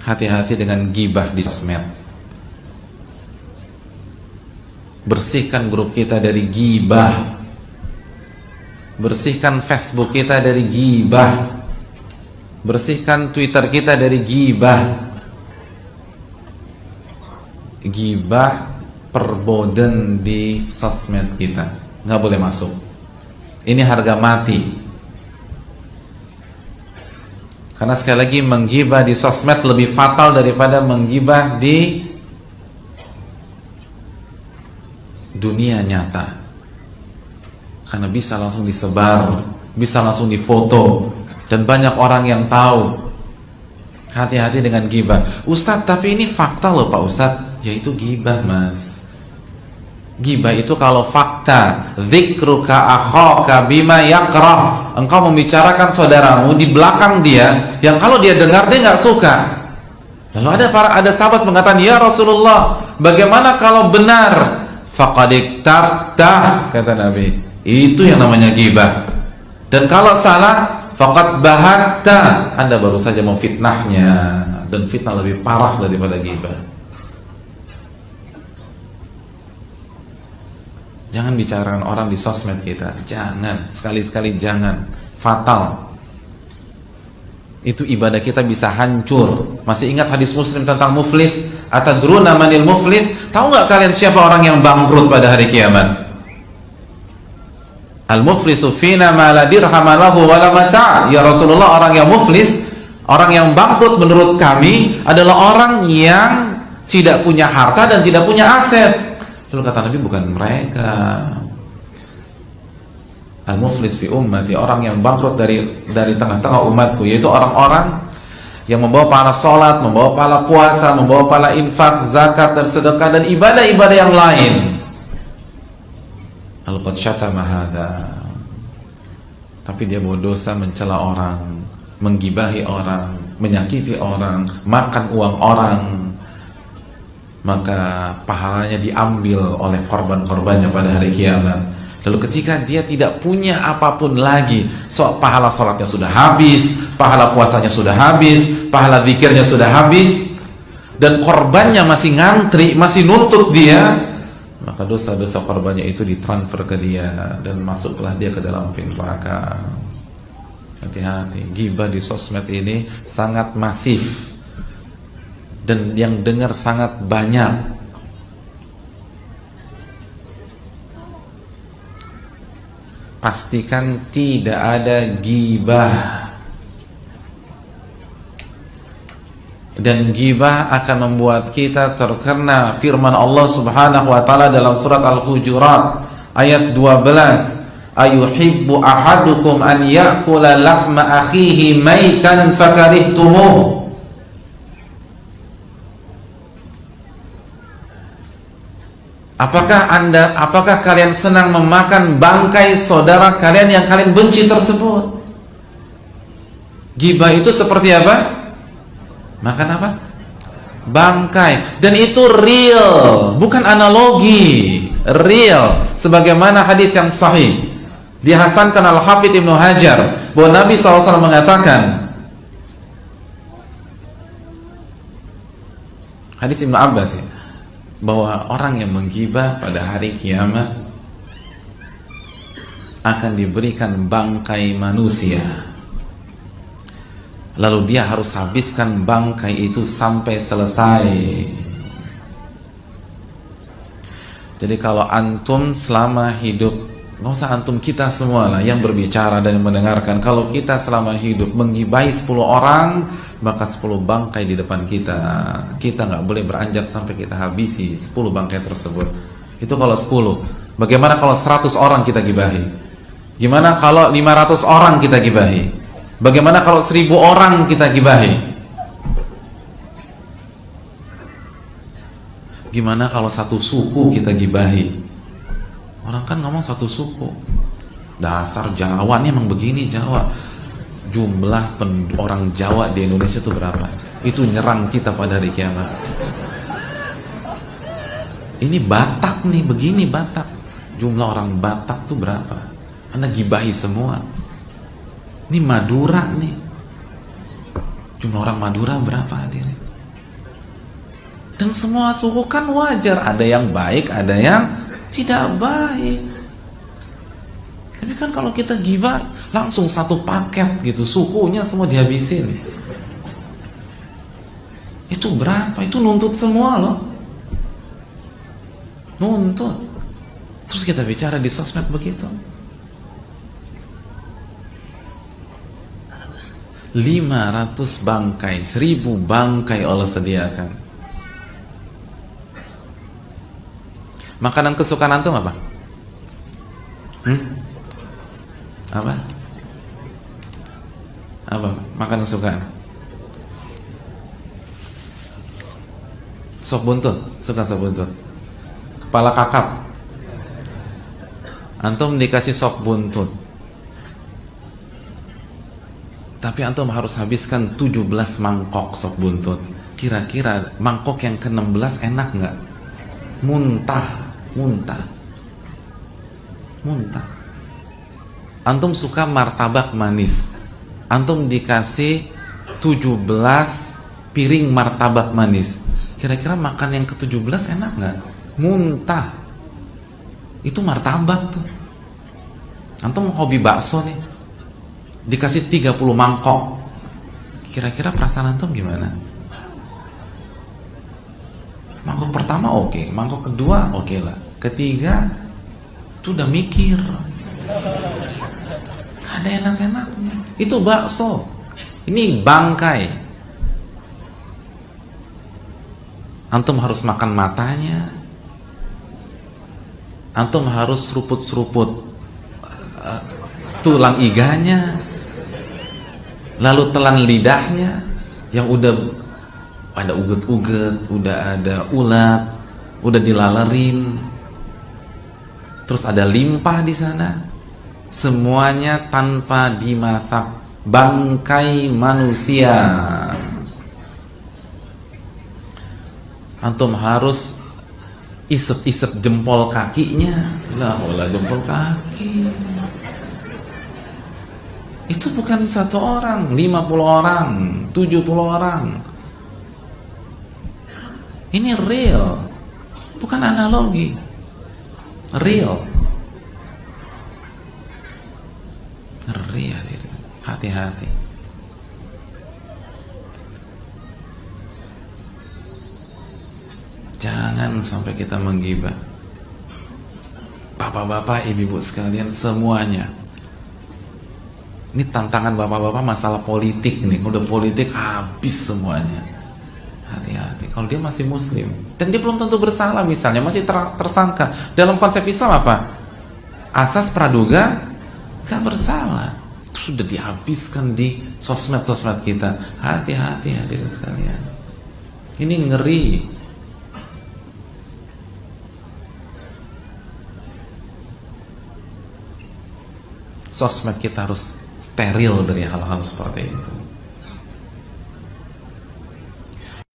Hati-hati dengan gibah di sosmed. Bersihkan grup kita dari gibah. Bersihkan Facebook kita dari gibah. Bersihkan Twitter kita dari gibah. Gibah perboden di sosmed kita, nggak boleh masuk. Ini harga mati. Karena sekali lagi, menggibah di sosmed lebih fatal daripada menggibah di dunia nyata. Karena bisa langsung disebar, bisa langsung difoto, dan banyak orang yang tahu. Hati-hati dengan gibah. Ustadz, tapi ini fakta loh Pak Ustadz. Ya itu gibah Mas. Gibah itu kalau fakta. Dzikruka akhaka bima yakrah. Engkau membicarakan saudaramu di belakang dia, yang kalau dia dengar dia nggak suka. Lalu ada sahabat mengatakan, ya Rasulullah, bagaimana kalau benar? Faqad iktabtah, kata Nabi. Itu yang namanya gibah. Dan kalau salah, faqad bahatta, Anda baru saja memfitnahnya. Dan fitnah lebih parah daripada gibah. Jangan bicarakan orang di sosmed kita. Jangan, sekali-sekali jangan. Fatal. Itu ibadah kita bisa hancur. Masih ingat hadis Muslim tentang muflis? Atadruna manil muflis? Tahu nggak kalian siapa orang yang bangkrut pada hari kiamat? Al-muflisu fina ma la dirham lahu wa la mata'. Ya Rasulullah, orang yang muflis, orang yang bangkrut menurut kami adalah orang yang tidak punya harta dan tidak punya aset. Lalu kata Nabi, bukan mereka. Al-muflis fi ummati, orang yang bangkrut dari tengah-tengah umatku, yaitu orang-orang yang membawa pahala salat, membawa pahala puasa, membawa pahala infak, zakat dan sedekah dan ibadah-ibadah yang lain. Lalu qad syatama hadza, tapi dia bawa dosa mencela orang, menggibahi orang, menyakiti orang, makan uang orang, maka pahalanya diambil oleh korban-korbannya pada hari kiamat. Lalu ketika dia tidak punya apapun lagi, pahala sholatnya sudah habis, pahala puasanya sudah habis, pahala zikirnya sudah habis, dan korbannya masih ngantri, masih nuntut dia, maka dosa-dosa korbannya itu ditransfer ke dia, dan masuklah dia ke dalam api neraka. Hati-hati, ghibah di sosmed ini sangat masif, dan yang dengar sangat banyak. Pastikan tidak ada ghibah. Dan ghibah akan membuat kita terkena firman Allah Subhanahu wa taala dalam surat Al-Hujurat ayat 12. Ayuhibbu ahadukum an ya'kula lahma akhihi maitan fakarihtumuh. Apakah kalian senang memakan bangkai saudara kalian yang kalian benci tersebut? Ghibah itu seperti apa? Makan apa? Bangkai. Dan itu real, bukan analogi. Real. Sebagaimana hadis yang sahih dihasankan Al-Hafidz Ibnu Hajar bahwa Nabi SAW mengatakan, hadis Ibnu Abbas ya, bahwa orang yang menggibah pada hari kiamat akan diberikan bangkai manusia, lalu dia harus habiskan bangkai itu sampai selesai. Jadi kalau antum selama hidup, nggak usah antum, kita semua lah yang berbicara dan yang mendengarkan, kalau kita selama hidup menggibahi 10 orang, maka 10 bangkai di depan kita. Kita nggak boleh beranjak sampai kita habisi 10 bangkai tersebut. Itu kalau 10. Bagaimana kalau 100 orang kita gibahi? Gimana kalau 500 orang kita gibahi? Bagaimana kalau 1000 orang kita gibahi? Gimana kalau satu suku kita gibahi? Orang kan ngomong satu suku. Dasar Jawa nih, emang begini Jawa. Jumlah orang Jawa di Indonesia itu berapa? Itu nyerang kita pada hari kiamat. Ini Batak nih, begini Batak. Jumlah orang Batak itu berapa? Anda gibahi semua. Ini Madura nih. Jumlah orang Madura berapa hadirin? Dan semua suku kan wajar, ada yang baik, ada yang tidak baik. Tapi kan kalau kita ghibah langsung satu paket gitu, sukunya semua dihabisin. Itu berapa? Itu nuntut semua loh. Nuntut. Terus kita bicara di sosmed begitu. 500 bangkai, 1000 bangkai Allah sediakan. Makanan kesukaan antum apa? Apa? Apa? Makanan kesukaan? Sop buntut, suka sop buntut. Kepala kakap. Antum dikasih sop buntut, tapi antum harus habiskan 17 mangkok sop buntut. Kira-kira mangkok yang ke-16 enak nggak? Muntah. Antum suka martabak manis, antum dikasih 17 piring martabak manis. Kira-kira makan yang ke-17 enak nggak? Muntah. Itu martabak tuh. Antum hobi bakso nih, dikasih 30 mangkok. Kira-kira perasaan antum gimana? Mangkok pertama oke, mangkok kedua oke lah, ketiga itu udah mikir. Gak ada enak-enaknya. Itu bakso, ini bangkai. Antum harus makan matanya, antum harus seruput-seruput tulang iganya, lalu telan lidahnya yang udah ada uget-uget, udah ada ulat, udah dilalerin, terus ada limpah di sana, semuanya tanpa dimasak. Bangkai manusia. Antum harus isep-isep jempol kakinya. Lah, jempol kaki. Itu bukan satu orang, 50 orang, 70 orang. Ini real, bukan analogi. Real. Hati-hati. Jangan sampai kita menggibah. Bapak-bapak, ibu-ibu sekalian, semuanya. Ini tantangan bapak-bapak masalah politik nih. Udah politik habis semuanya. Hati-hati. Kalau dia masih muslim dan dia belum tentu bersalah, misalnya masih tersangka, dalam konsep Islam apa? Asas praduga gak bersalah. Terus sudah dihabiskan di sosmed-sosmed kita. Hati-hati hadirin sekalian. Ini ngeri. Sosmed kita harus steril dari hal-hal seperti itu.